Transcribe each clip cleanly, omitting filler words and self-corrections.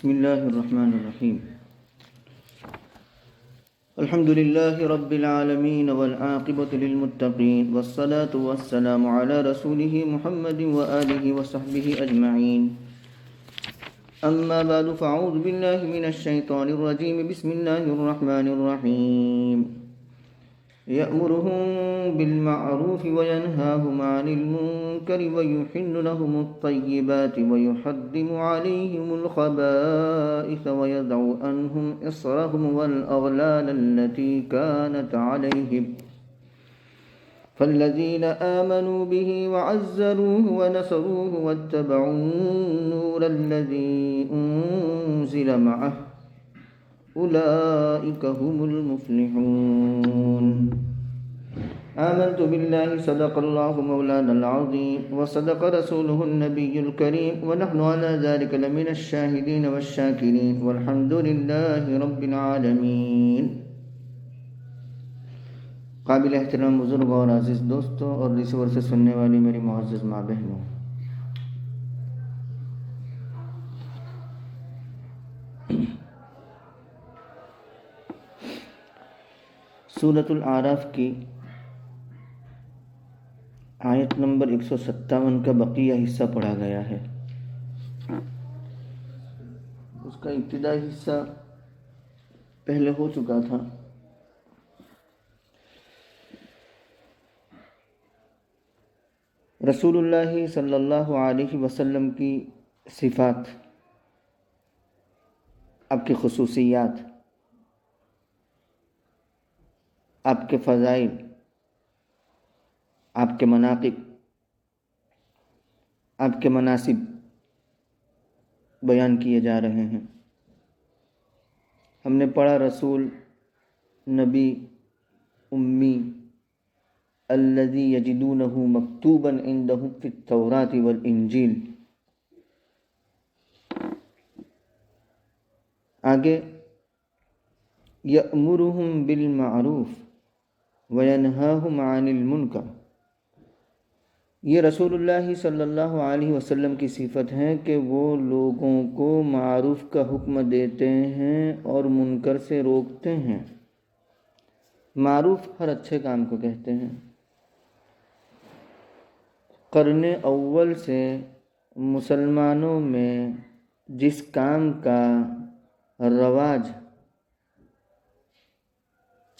بسم الله الرحمن الرحيم. الحمد لله رب العالمين والعاقبة للمتقين والصلاة والسلام على رسوله محمد وآله وصحبه أجمعين. أما بعد فأعوذ بالله من الشيطان الرجيم. بسم الله الرحمن الرحيم. يأمرهم بالمعروف وينهاهم عن المنكر ويحل لهم الطيبات ويحرم عليهم الخبائث ويضع عنهم إصرهم والأغلال التي كانت عليهم فالذين آمنوا به وعزروه ونصروه واتبعوا النور الذي أنزل معه أولئك هم المفلحون. آمنت بالله صدق الله مولانا العظيم وصدق رسوله النبي الكريم ونحن على ذلك لمن الشاهدين والشاكرين والحمد لله رب العالمين. قابل احترام بزرگ اور عزیز دوستوں اور ریسیور سے سننے والی میری معزز ماں بہنوں، سورۃ الاعراف کی آیت نمبر 157 کا بقیہ حصہ پڑھا گیا ہے. اس کا ابتدائی حصہ پہلے ہو چکا تھا. رسول اللہ صلی اللہ علیہ وسلم کی صفات، آپ کی خصوصیات، آپ کے فضائل، آپ کے مناقب، آپ کے مناسب بیان کیے جا رہے ہیں. ہم نے پڑھا رسول، نبی، امی، الذی یجدونہ مکتوبا عندہم فی التوراۃ والانجیل. آگے یأمرہم بالمعروف وینہاہم عن المنکر. یہ رسول اللہ صلی اللہ علیہ وسلم کی صفت ہے کہ وہ لوگوں کو معروف کا حکم دیتے ہیں اور منکر سے روکتے ہیں. معروف ہر اچھے کام کو کہتے ہیں. قرن اول سے مسلمانوں میں جس کام کا رواج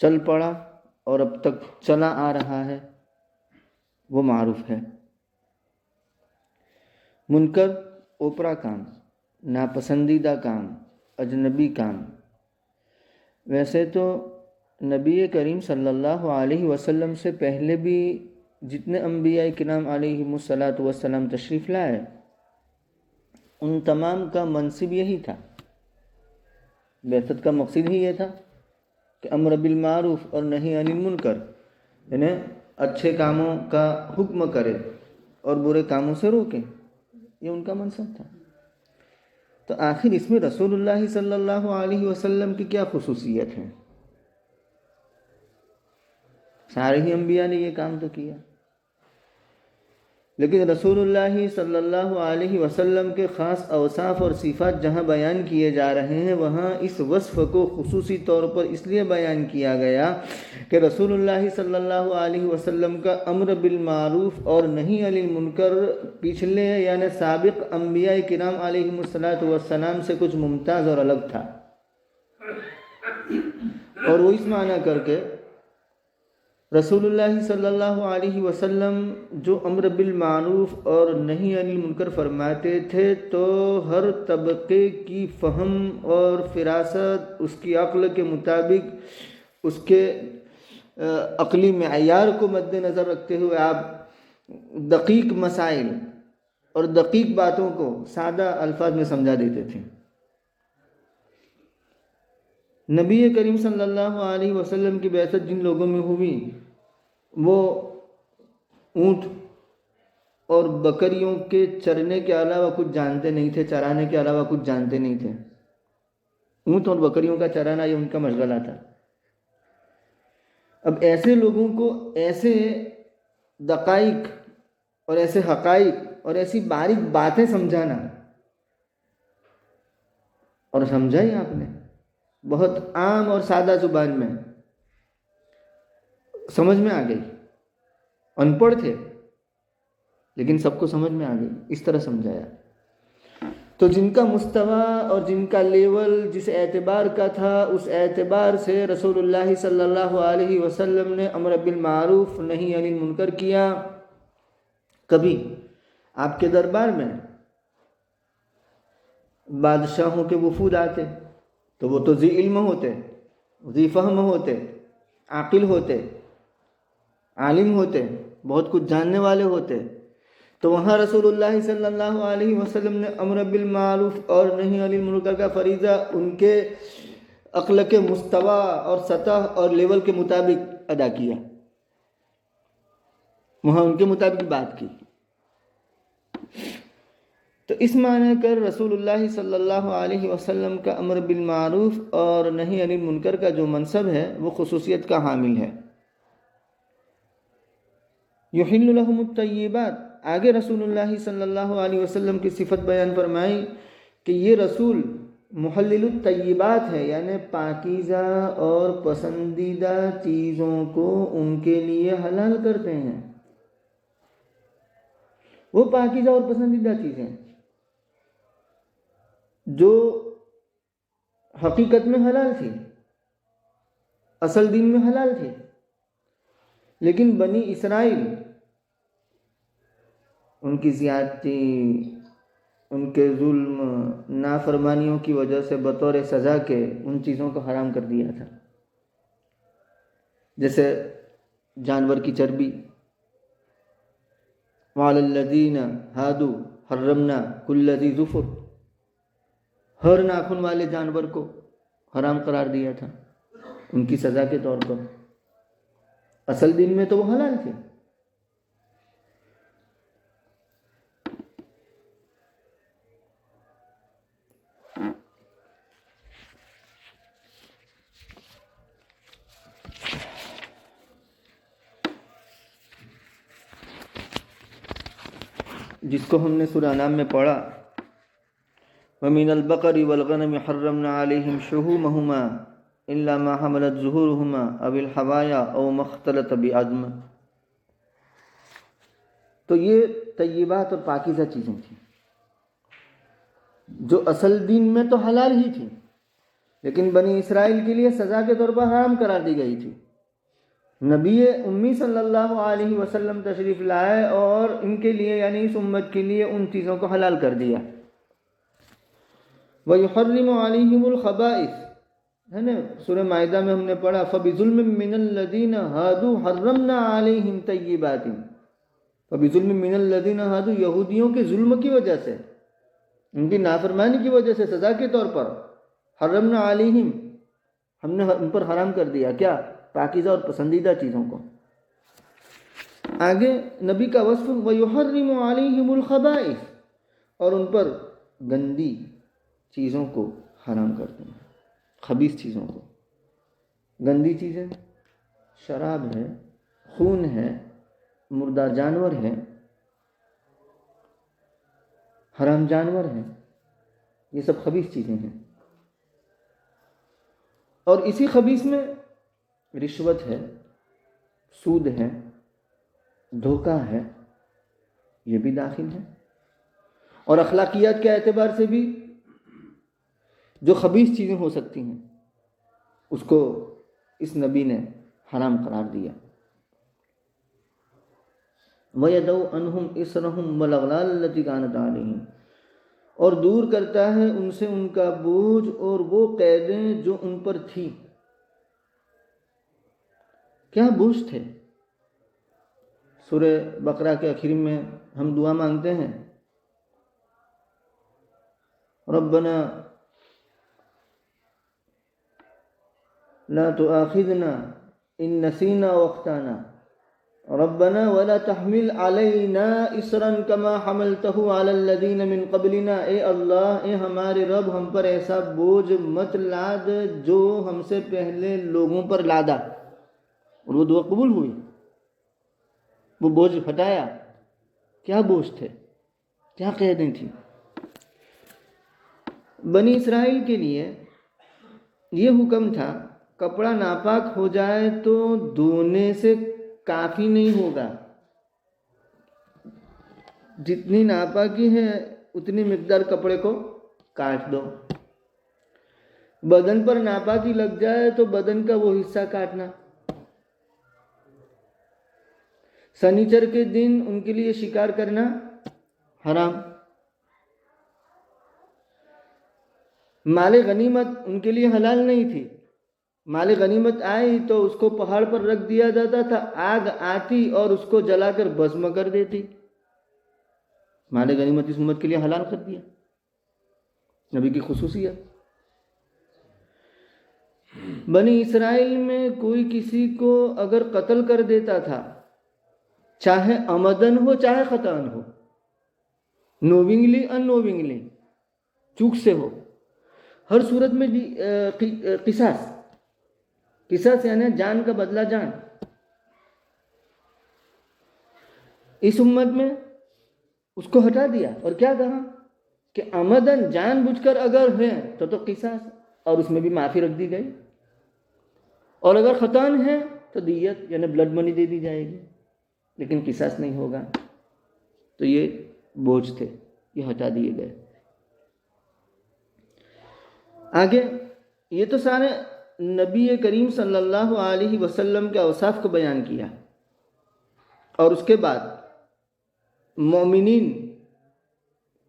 چل پڑا اور اب تک چلا آ رہا ہے وہ معروف ہے. منکر اوپرا کام، ناپسندیدہ کام، اجنبی کام. ویسے تو نبی کریم صلی اللہ علیہ وسلم سے پہلے بھی جتنے انبیاء کرام علیہم الصلاۃ والسلام تشریف لائے ان تمام کا منصب یہی تھا. بعثت کا مقصد ہی یہ تھا کہ امر بالمعروف اور نہی عن المنکر، یعنی اچھے کاموں کا حکم کرے اور برے کاموں سے روکے. یہ ان کا منصب تھا. تو آخر اس میں رسول اللہ صلی اللہ علیہ وسلم کی کیا خصوصیت ہے؟ سارے ہی انبیاء نے یہ کام تو کیا، لیکن رسول اللہ صلی اللہ علیہ وسلم کے خاص اوصاف اور صفات جہاں بیان کیے جا رہے ہیں وہاں اس وصف کو خصوصی طور پر اس لیے بیان کیا گیا کہ رسول اللہ صلی اللہ علیہ وسلم کا امر بالمعروف اور نہی عن المنکر پچھلے یعنی سابق انبیاء کرام علیہم الصلاۃ والسلام سے کچھ ممتاز اور الگ تھا. اور وہ اس معنی کر کے رسول اللہ صلی اللہ علیہ وسلم جو امر بالمعروف اور نہی عن المنکر فرماتے تھے تو ہر طبقے کی فہم اور فراست اس کی عقل کے مطابق اس کے عقلی معیار کو مد نظر رکھتے ہوئے آپ دقیق مسائل اور دقیق باتوں کو سادہ الفاظ میں سمجھا دیتے تھے. نبی کریم صلی اللہ علیہ وسلم کی بعثت جن لوگوں میں ہوئی وہ اونٹ اور بکریوں کے چرنے کے علاوہ کچھ جانتے نہیں تھے، چرانے کے علاوہ کچھ جانتے نہیں تھے. اونٹ اور بکریوں کا چرانا یہ ان کا مشغلہ تھا. اب ایسے لوگوں کو ایسے دقائق اور ایسے حقائق اور ایسی باریک باتیں سمجھانا اور سمجھا ہی آپ نے، بہت عام اور سادہ زبان میں سمجھ میں آ گئی. ان پڑھ تھے لیکن سب کو سمجھ میں آ گئی، اس طرح سمجھایا. تو جن کا مستویٰ اور جن کا لیول جس اعتبار کا تھا، اس اعتبار سے رسول اللہ صلی اللہ علیہ وسلم نے امر بالمعروف نہی عن المنکر کیا. کبھی آپ کے دربار میں بادشاہوں کے وفود آتے تو وہ تو ذی علم ہوتے، ذی فہم ہوتے، عاقل ہوتے، عالم ہوتے، بہت کچھ جاننے والے ہوتے. تو وہاں رسول اللہ صلی اللہ علیہ وسلم نے امر بالمعروف اور نہی عن المنکر کا فریضہ ان کے عقل کے مستویٰ اور سطح اور لیول کے مطابق ادا کیا، وہاں ان کے مطابق بات کی. تو اس معنی کر رسول اللہ صلی اللہ علیہ وسلم کا امر بالمعروف اور نہی عن المنکر کا جو منصب ہے وہ خصوصیت کا حامل ہے. یحل لهم الطیبات، آگے رسول اللہ صلی اللہ علیہ وسلم کی صفت بیان فرمائی کہ یہ رسول محلل الطیبات ہے، یعنی پاکیزہ اور پسندیدہ چیزوں کو ان کے لیے حلال کرتے ہیں. وہ پاکیزہ اور پسندیدہ چیزیں جو حقیقت میں حلال تھی، اصل دین میں حلال تھی، لیکن بنی اسرائیل ان کی زیادتی، ان کے ظلم، نافرمانیوں کی وجہ سے بطور سزا کے ان چیزوں کو حرام کر دیا تھا. جیسے جانور کی چربی، وعلی الذین ہادوا حرمنا کل ذی ظفر، ہر ناخن والے جانور کو حرام قرار دیا تھا ان کی سزا کے طور پر. اصل دین میں تو وہ حلال تھی. جس کو ہم نے سورہ انعام میں پڑھا، وَمِنَ الْبَقَرِ وَالْغَنَمِ حَرَّمْنَا عَلَيْهِمْ شُحُومَهُمَا إِلَّا مَا حَمَلَتْ ظُهُورُهُمَا أَوِ الْحَوَايَا أَوْ مَا اخْتَلَطَ بِعَظْمٍ. تو یہ طیبات اور پاکیزہ چیزیں تھیں جو اصل دین میں تو حلال ہی تھیں، لیکن بنی اسرائیل کے لیے سزا کے طور پر حرام قرار دی گئی تھی. نبی امی صلی اللہ علیہ وسلم تشریف لائے اور ان کے لیے یعنی اس امت کے لیے ان چیزوں کو حلال کر دیا. وَيُحَرِّمُ عَلَيْهِمُ الْخَبَائِثَ، ہے نا، سورہ مائدہ میں ہم نے پڑھا فَبِظُلْمٍ مِّنَ الَّذِينَ هَادُوا حَرَّمْنَا عَلَيْهِمْ طَيِّبَاتٍ. فَبِظُلْمٍ مِّنَ الَّذِينَ هَادُوا، یہودیوں کے ظلم کی وجہ سے، ان کی نافرمانی کی وجہ سے سزا کے طور پر حرمنا علیہم، ہم نے ان پر حرام کر دیا کیا؟ پاکیزہ اور پسندیدہ چیزوں کو. آگے نبی کا وصف وَيُحَرِّمُ عَلَيْهِمُ الْخَبَائِثَ، اور ان پر گندی چیزوں کو حرام کرتے ہیں، خبیث چیزوں کو. گندی چیزیں شراب ہے، خون ہے، مردہ جانور ہے، حرام جانور ہیں، یہ سب خبیث چیزیں ہیں. اور اسی خبیث میں رشوت ہے، سود ہے، دھوکہ ہے، یہ بھی داخل ہے. اور اخلاقیات کے اعتبار سے بھی جو خبیث چیزیں ہو سکتی ہیں اس کو اس نبی نے حرام قرار دیا. وَيَدَعُ عَنْهُمْ إِصْرَهُمْ وَالْأَغْلَالَ الَّتِي كَانَتْ عَلَيْهِمْ، اور دور کرتا ہے ان سے ان کا بوجھ اور وہ قیدیں جو ان پر تھی. کیا بوجھ تھے؟ سورہ بقرہ کے آخر میں ہم دعا مانگتے ہیں ربنا لا تؤاخذنا ان نسینا واخطانا ربنا ولا تحمل علينا اسرا كما حملته على الذين من قبلنا. اے اللہ، اے ہمارے رب، ہم پر ایسا بوجھ مت لاد جو ہم سے پہلے لوگوں پر لادا. اور وہ دعا قبول ہوئی، وہ بوجھ ہٹایا. کیا بوجھ تھے، کیا قیدیں تھیں؟ بنی اسرائیل کے لیے یہ حکم تھا کپڑا ناپاک ہو جائے تو دھونے سے کافی نہیں ہوگا، جتنی ناپاکی ہے اتنی مقدار کپڑے کو کاٹ دو۔ بدن پر ناپاکی لگ جائے تو بدن کا وہ حصہ کاٹنا۔ سنیچر کے دن ان کے لیے شکار کرنا حرام۔ مال غنیمت ان کے لیے حلال نہیں تھی۔ مال غنیمت آئی تو اس کو پہاڑ پر رکھ دیا جاتا تھا، آگ آتی اور اس کو جلا کر بھسم کر دیتی۔ مال غنیمت اس امت کے لیے حلال کر دیا، نبی کی خصوصیت۔ بنی اسرائیل میں کوئی کسی کو اگر قتل کر دیتا تھا، چاہے عمدن ہو چاہے خطأً ہو، نوونگلی ان نوونگلی، چوک سے ہو، ہر صورت میں قصاص یعنی جان کا بدلہ جان۔ اس امت میں اس کو ہٹا دیا اور کیا کہا کہ عمدن جان بوجھ کر اگر ہے تو قصاص، اور اس میں بھی معافی رکھ دی گئی، اور اگر خطأً ہے تو دیت یعنی بلڈ منی دے دی جائے گی، لیکن قصاص نہیں ہوگا۔ تو یہ بوجھ تھے، یہ ہٹا دیے گئے۔ آگے یہ تو سارے نبی کریم صلی اللہ علیہ وسلم کے اوصاف کو بیان کیا، اور اس کے بعد مومنین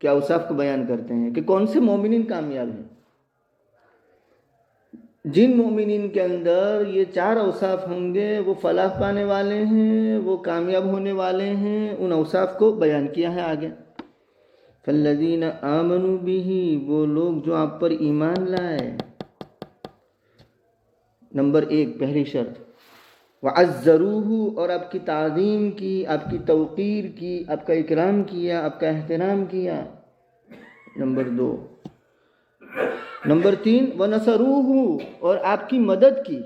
کے اوصاف کو بیان کرتے ہیں کہ کون سے مومنین کامیاب ہیں۔ جن مومنین کے اندر یہ 4 اوصاف ہوں گے وہ فلاح پانے والے ہیں، وہ کامیاب ہونے والے ہیں۔ ان اوصاف کو بیان کیا ہے آگے۔ فالذین آمنوا بہ، وہ لوگ جو آپ پر ایمان لائے۔ نمبر 1 پہلی شرط، وعزروہ، اور آپ کی تعظیم کی، آپ کی توقیر کی، آپ کا اکرام کیا، آپ کا احترام کیا۔ نمبر 2 نمبر 3 ونصروہ، اور آپ کی مدد کی۔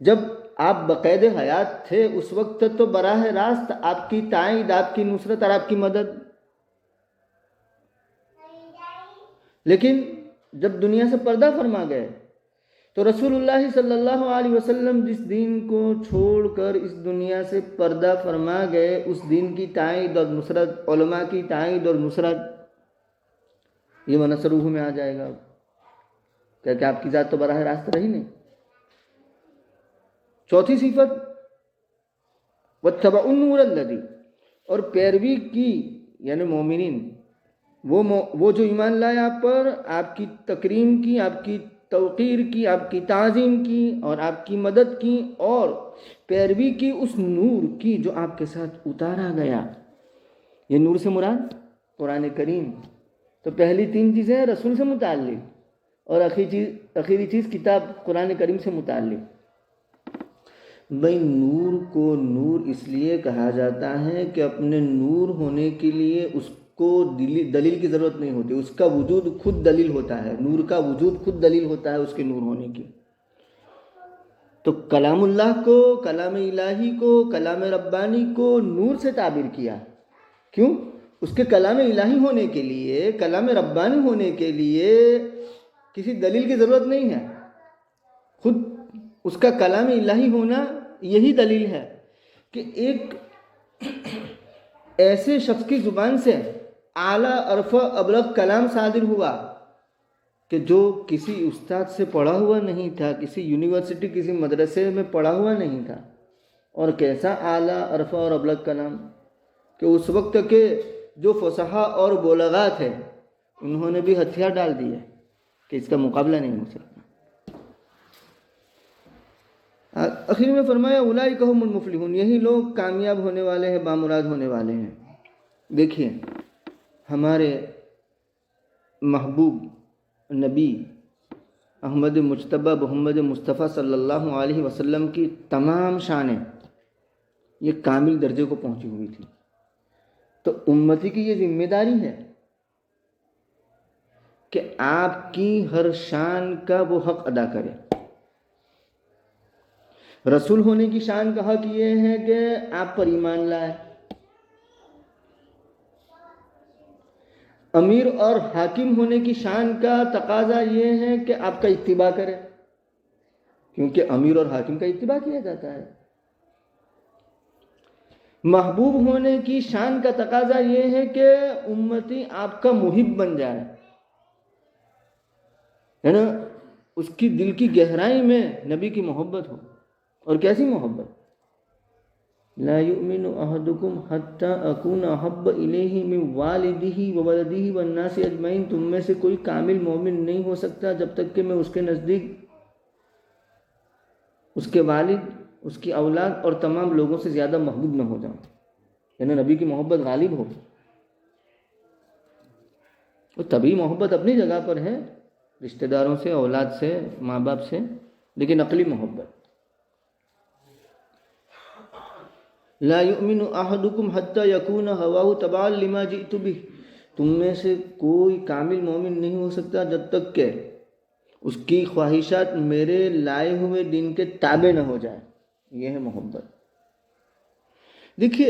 جب آپ بقید حیات تھے اس وقت تو براہ راست آپ کی تائید، آپ کی نصرت اور آپ کی مدد، لیکن جب دنیا سے پردہ فرما گئے تو رسول اللہ صلی اللہ علیہ وسلم جس دین کو چھوڑ کر اس دنیا سے پردہ فرما گئے، اس دین کی تائید اور نصرت، علماء کی تائید اور نصرت، یہ ونصروہ میں آ جائے گا، کہ آپ کی ذات تو براہ راست رہی نہیں۔ چوتھی صفت واتبعوا النور الذی، اور پیروی کی، یعنی مومنین وہ جو ایمان لائے آپ پر، آپ کی تکریم کی، آپ کی توقیر کی، آپ کی تعظیم کی اور آپ کی مدد کی، اور پیروی کی اس نور کی جو آپ کے ساتھ اتارا گیا۔ یہ نور سے مراد قرآن کریم۔ تو پہلی 3 چیزیں رسول سے متعلق، اور آخری چیز کتاب قرآن کریم سے متعلق۔ بھائی نور کو نور اس لیے کہا جاتا ہے کہ اپنے نور ہونے کے لیے اس کو دلیل کی ضرورت نہیں ہوتی، اس کا وجود خود دلیل ہوتا ہے۔ نور کا وجود خود دلیل ہوتا ہے اس کے نور ہونے کی۔ تو کلام اللہ کو، کلام الہی کو، کلام ربانی کو نور سے تعبیر کیا۔ کیوں؟ اس کے کلام الہی ہونے کے لیے، کلام ربانی ہونے کے لیے کسی دلیل کی ضرورت نہیں ہے، خود اس کا کلام الہی ہونا یہی دلیل ہے کہ ایک ایسے شخص کی زبان سے اعلیٰ ارفع ابلغ کلام صادر ہوا کہ جو کسی استاد سے پڑھا ہوا نہیں تھا، کسی یونیورسٹی، کسی مدرسے میں پڑھا ہوا نہیں تھا، اور کیسا اعلیٰ ارفع اور ابلغ کلام کہ اس وقت کے جو فصحا اور بلغاء تھے انہوں نے بھی ہتھیار ڈال دیے کہ اس کا مقابلہ نہیں ہو سکتا۔ آخر میں فرمایا اولئک هم المفلحون، یہی لوگ کامیاب ہونے والے ہیں، بامراد ہونے والے ہیں۔ دیکھیے ہمارے محبوب نبی احمد مجتبی محمد مصطفیٰ صلی اللہ علیہ وسلم کی تمام شانیں یہ کامل درجے کو پہنچی ہوئی تھی۔ تو امتی کی یہ ذمہ داری ہے کہ آپ کی ہر شان کا وہ حق ادا کرے۔ رسول ہونے کی شان کا حق یہ ہے کہ آپ پر ایمان لائے، امیر اور حاکم ہونے کی شان کا تقاضا یہ ہے کہ آپ کا اتباع کرے، کیونکہ امیر اور حاکم کا اتباع کیا جاتا ہے۔ محبوب ہونے کی شان کا تقاضا یہ ہے کہ امتی آپ کا محب بن جائے، ہے نا، اس کی دل کی گہرائی میں نبی کی محبت ہو۔ اور کیسی محبت؟ لا یؤمن احدکم حتی اکون احب الیہ من والدہ وولدہ والناس اجمعین، تم میں سے کوئی کامل مومن نہیں ہو سکتا جب تک کہ میں اس کے نزدیک اس کے والد، اس کی اولاد اور تمام لوگوں سے زیادہ محبوب نہ ہو جاؤں، یعنی نبی کی محبت غالب ہو۔ اور طبعی محبت اپنی جگہ پر ہے، رشتہ داروں سے، اولاد سے، ماں باپ سے، لیکن عقلی محبت۔ لا یؤمن احدکم حتی یکون ہواہ تبعا لما جئت بہ، تم میں سے کوئی کامل مومن نہیں ہو سکتا جب تک کہ اس کی خواہشات میرے لائے ہوئے دین کے تابع نہ ہو جائے۔ یہ ہے محبت۔ دیکھیے،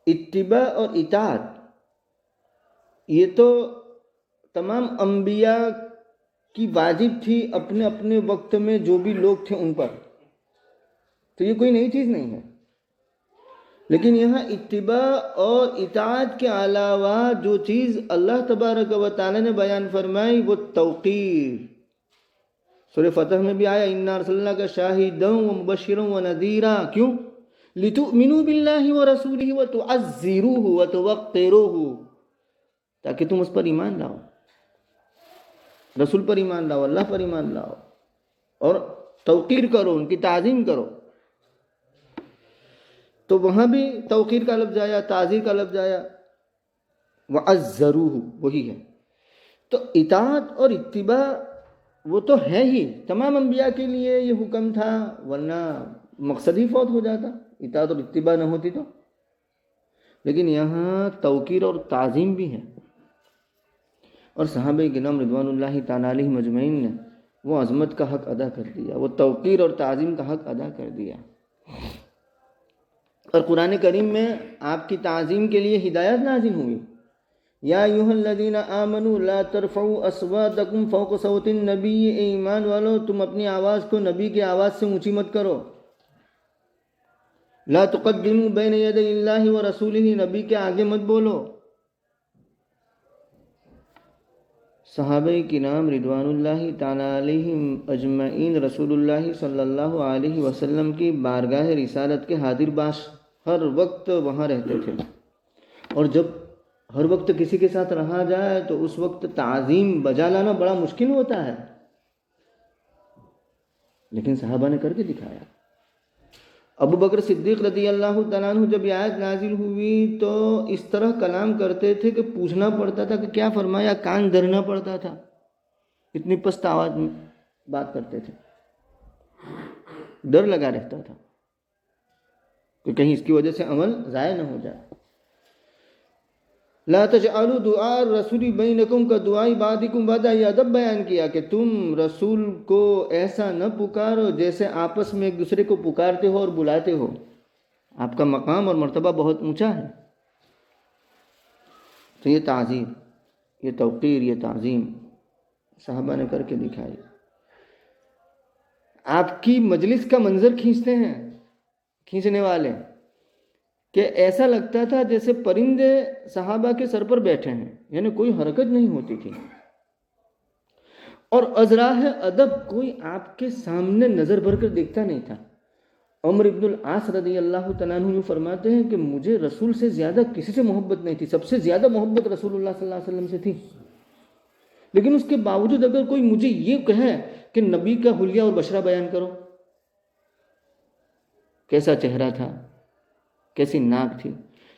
اتباع اور اطاعت یہ تو تمام انبیاء کی واجب تھی اپنے اپنے وقت میں، جو بھی لوگ تھے ان پر، تو یہ کوئی نئی چیز نہیں ہے۔ لیکن یہاں اتباع اور اطاعت کے علاوہ جو چیز اللہ تبارک و تعالی نے بیان فرمائی وہ توقیر۔ سورہ فتح میں بھی آیا اِنَّا أَرْسَلْنَاكَ شَاهِدًا وَمُبَشِّرًا وَنَذِيرًا، کیوں؟ لِتُؤْمِنُوا بِاللَّهِ وَرَسُولِهِ وَتُعَزِّرُوهُ وَتُوَقِّرُوهُ، تاکہ تم اس پر ایمان لاؤ، رسول پر ایمان لاؤ، اللہ پر ایمان لاؤ، اور توقیر کرو، ان کی تعظیم کرو۔ تو وہاں بھی توقیر کا لفظ آیا، تعظیر کا لفظ آیا، وَعَزَّرُوهُ، وہی ہے۔ تو اطاعت اور اتباع وہ تو ہے ہی، تمام انبیاء کے لیے یہ حکم تھا، ورنہ مقصد ہی فوت ہو جاتا اطاعت اور اتباع نہ ہوتی تو۔ لیکن یہاں توقیر اور تعظیم بھی ہے، اور صحابہ کرام رضوان اللہ تعالیٰ علیہم اجمعین نے وہ عظمت کا حق ادا کر دیا، وہ توقیر اور تعظیم کا حق ادا کر دیا۔ اور قرآن کریم میں آپ کی تعظیم کے لیے ہدایت نازل ہوئی، یا ایھا الذین آمنوا لا ترفعوا اصواتکم فوق صوت النبی، اے ایمان والو تم اپنی آواز کو نبی کی آواز سے اونچی مت کرو۔ لا تقدموا بین یدی اللہ ورسولہ، نبی کے آگے مت بولو۔ صحابہ کرام رضوان اللہ تعالیٰ علیہم اجمعین رسول اللہ صلی اللہ علیہ وسلم کی بارگاہ رسالت کے حاضر باش ہر وقت وہاں رہتے تھے، اور جب ہر وقت کسی کے ساتھ رہا جائے تو اس وقت تعظیم بجا لانا بڑا مشکل ہوتا ہے، لیکن صحابہ نے کر کے دکھایا۔ ابو بکر صدیق رضی اللہ تعالیٰ عنہ جب یہ آیت نازل ہوئی تو اس طرح کلام کرتے تھے کہ پوچھنا پڑتا تھا کہ کیا فرمایا، کان دھرنا پڑتا تھا، اتنی پست آواز میں بات کرتے تھے، ڈر لگا رہتا تھا کہ کہیں اس کی وجہ سے عمل ضائع نہ ہو جائے۔ لا تجعلوا دعاء الرسول بینکم کدعاء بعضکم بعضا، یہ ادب بیان کیا کہ تم رسول کو ایسا نہ پکارو جیسے آپس میں ایک دوسرے کو پکارتے ہو اور بلاتے ہو۔ آپ کا مقام اور مرتبہ بہت اونچا ہے، تو یہ تعظیم، یہ توقیر، یہ تعظیم صحابہ نے کر کے دکھائی۔ آپ کی مجلس کا منظر کھینچتے ہیں کھینچنے والے کہ ایسا لگتا تھا جیسے پرندے صحابہ کے سر پر بیٹھے ہیں، یعنی کوئی حرکت نہیں ہوتی تھی، اور ازراہ ادب کوئی آپ کے سامنے نظر بھر کر دیکھتا نہیں تھا۔ عمر ابن العاص رضی اللہ تعالیٰ عنہ فرماتے ہیں کہ مجھے رسول سے زیادہ کسی سے محبت نہیں تھی، سب سے زیادہ محبت رسول اللہ صلی اللہ علیہ وسلم سے تھی، لیکن اس کے باوجود اگر کوئی مجھے یہ کہے کہ نبی کا حلیہ اور بشرہ بیان کرو، کیسا چہرہ تھا، کیسی ناک تھی،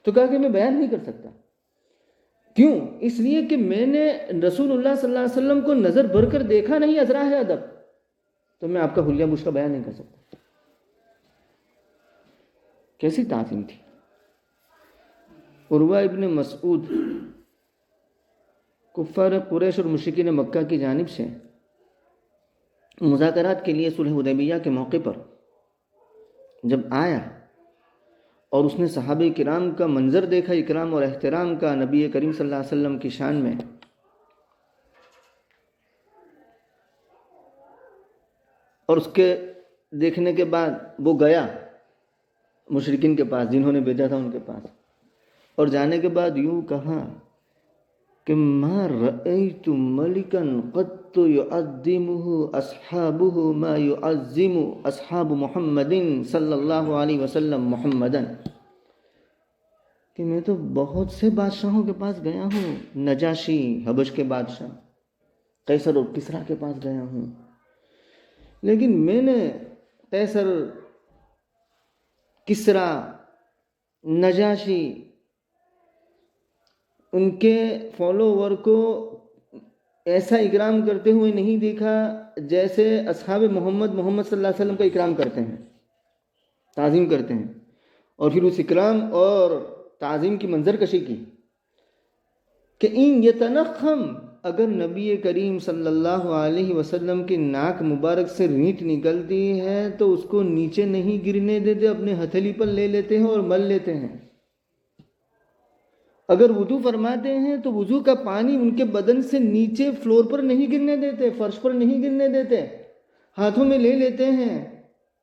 تو کہا کہ میں بیان نہیں کر سکتا۔ کیوں؟ اس لیے کہ میں نے رسول اللہ صلی اللہ علیہ وسلم کو نظر بھر کر دیکھا نہیں ازراہ ادب، تو میں آپ کا حلیہ بشرہ بیان نہیں کر سکتا۔ کیسی تعظیم تھی۔ عروہ ابن مسعود کفار قریش اور مشرکین مکہ کی جانب سے مذاکرات کے لیے صلح حدیبیہ کے موقع پر جب آیا اور اس نے صحابہ کرام کا منظر دیکھا اکرام اور احترام کا نبی کریم صلی اللہ علیہ وسلم کی شان میں، اور اس کے دیکھنے کے بعد وہ گیا مشرکین کے پاس جنہوں نے بھیجا تھا ان کے پاس، اور جانے کے بعد یوں کہا کہ ما رأیت ملکا قط یعظمہ اصحابہ ما یعظم اصحاب محمد صلی اللہ علیہ وسلم محمدا، کہ میں تو بہت سے بادشاہوں کے پاس گیا ہوں، نجاشی حبش کے بادشاہ، قیصر اور کسریٰ کے پاس گیا ہوں، لیکن میں نے قیصر، کسریٰ، نجاشی، ان کے فالوور کو ایسا اکرام کرتے ہوئے نہیں دیکھا جیسے اصحاب محمد صلی اللہ علیہ وسلم کا اکرام کرتے ہیں، تعظیم کرتے ہیں۔ اور پھر اس اکرام اور تعظیم کی منظر کشی کی کہ ان یتنخم، اگر نبی کریم صلی اللہ علیہ وسلم کی ناک مبارک سے رینٹ نکلتی ہے تو اس کو نیچے نہیں گرنے دیتے، اپنے ہتھیلی پر لے لیتے ہیں اور مل لیتے ہیں۔ اگر وضو فرماتے ہیں تو وضو کا پانی ان کے بدن سے نیچے فلور پر نہیں گرنے دیتے، فرش پر نہیں گرنے دیتے، ہاتھوں میں لے لیتے ہیں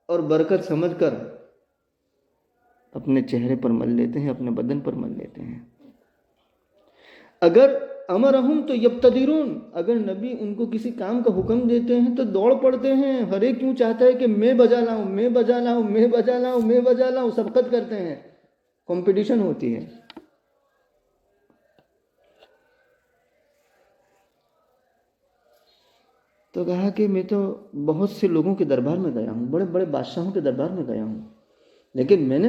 اور برکت سمجھ کر اپنے چہرے پر مل لیتے ہیں، اپنے بدن پر مل لیتے ہیں۔ اگر امرہم تو یبتدرون، اگر نبی ان کو کسی کام کا حکم دیتے ہیں تو دوڑ پڑتے ہیں، ہر ایک کیوں چاہتا ہے کہ میں بجا لاؤں، میں بجا لاؤں، میں بجا لاؤں، میں بجا لاؤں، سبقت کرتے ہیں، کمپٹیشن ہوتی ہے۔ تو کہا کہ میں تو بہت سے لوگوں کے دربار میں گیا ہوں، بڑے بڑے بادشاہوں کے دربار میں گیا ہوں، لیکن میں نے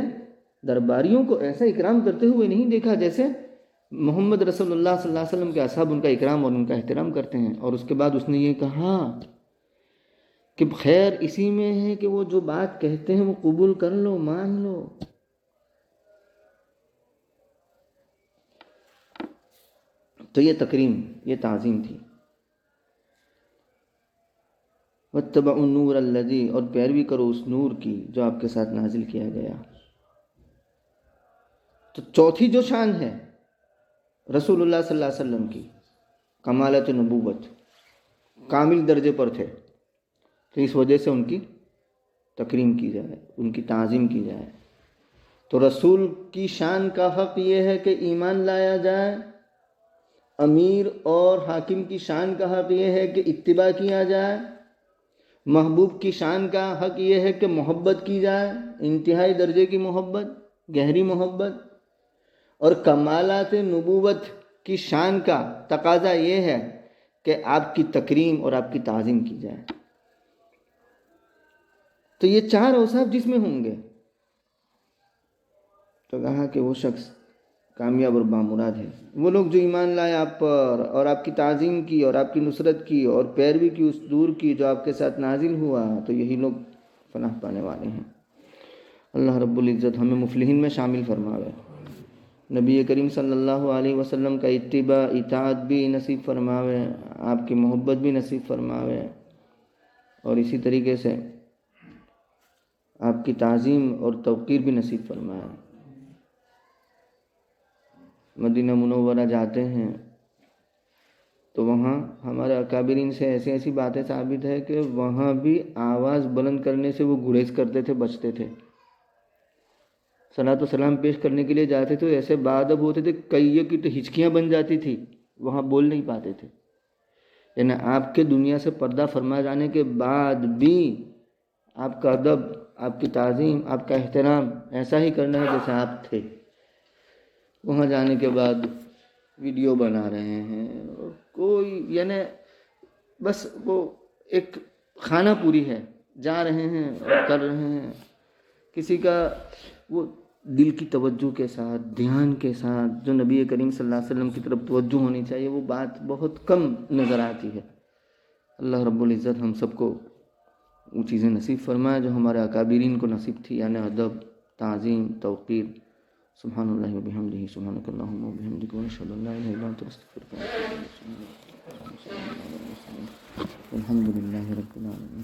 درباریوں کو ایسا اکرام کرتے ہوئے نہیں دیکھا جیسے محمد رسول اللہ صلی اللہ علیہ وسلم کے اصحاب ان کا اکرام اور ان کا احترام کرتے ہیں۔ اور اس کے بعد اس نے یہ کہا کہ خیر اسی میں ہے کہ وہ جو بات کہتے ہیں وہ قبول کر لو، مان لو۔ تو یہ تکریم، یہ تعظیم تھی۔ وَاتَّبَعُوا النُّورَ الَّذِي، اور پیروی کرو اس نور کی جو آپ کے ساتھ نازل کیا گیا۔ تو چوتھی جو شان ہے رسول اللہ صلی اللہ علیہ وسلم کی، کمالت نبوت، کامل درجے پر تھے، تو اس وجہ سے ان کی تکریم کی جائے، ان کی تعظیم کی جائے۔ تو رسول کی شان کا حق یہ ہے کہ ایمان لایا جائے، امیر اور حاکم کی شان کا حق یہ ہے کہ اتباع کیا جائے، محبوب کی شان کا حق یہ ہے کہ محبت کی جائے، انتہائی درجے کی محبت، گہری محبت۔ اور کمالات نبوت کی شان کا تقاضا یہ ہے کہ آپ کی تکریم اور آپ کی تعظیم کی جائے۔ تو یہ چار اوصاف جس میں ہوں گے تو کہا کہ وہ شخص کامیاب اور بامراد ہے۔ وہ لوگ جو ایمان لائے آپ پر اور آپ کی تعظیم کی اور آپ کی نصرت کی اور پیروی کی اس دور کی جو آپ کے ساتھ نازل ہوا، تو یہی لوگ فلاح پانے والے ہیں۔ اللہ رب العزت ہمیں مفلحین میں شامل فرماوے، نبی کریم صلی اللہ علیہ وسلم کا اتباع، اطاعت بھی نصیب فرماوے، آپ کی محبت بھی نصیب فرماوے، اور اسی طریقے سے آپ کی تعظیم اور توقیر بھی نصیب فرمائے۔ مدینہ منورہ جاتے ہیں تو وہاں ہمارے اکابرین سے ایسی ایسی باتیں ثابت ہے کہ وہاں بھی آواز بلند کرنے سے وہ گریز کرتے تھے، بچتے تھے۔ صلاۃ و سلام پیش کرنے کے لیے جاتے تھے، ایسے بادب ہوتے تھے، کئیوں کی تو ہچکیاں بن جاتی تھی، وہاں بول نہیں پاتے تھے۔ یعنی آپ کے دنیا سے پردہ فرما جانے کے بعد بھی آپ کا ادب، آپ کی تعظیم، آپ کا احترام ایسا ہی کرنا ہے جیسے آپ تھے۔ وہاں جانے کے بعد ویڈیو بنا رہے ہیں، کوئی یعنی بس وہ ایک خانہ پوری ہے، جا رہے ہیں اور کر رہے ہیں۔ کسی کا وہ دل کی توجہ کے ساتھ، دھیان کے ساتھ جو نبی کریم صلی اللہ علیہ وسلم کی طرف توجہ ہونی چاہیے، وہ بات بہت کم نظر آتی ہے۔ اللہ رب العزت ہم سب کو وہ چیزیں نصیب فرمائے جو ہمارے اکابرین کو نصیب تھی، یعنی ادب، تعظیم، توقیر۔ سبحان اللہ و بحمدہ، سبحانک اللہم و بحمدک، ونشہد ان لا الہ الا انت، نستغفرک ونتوب الیک۔ الحمد للہ رب العالمین۔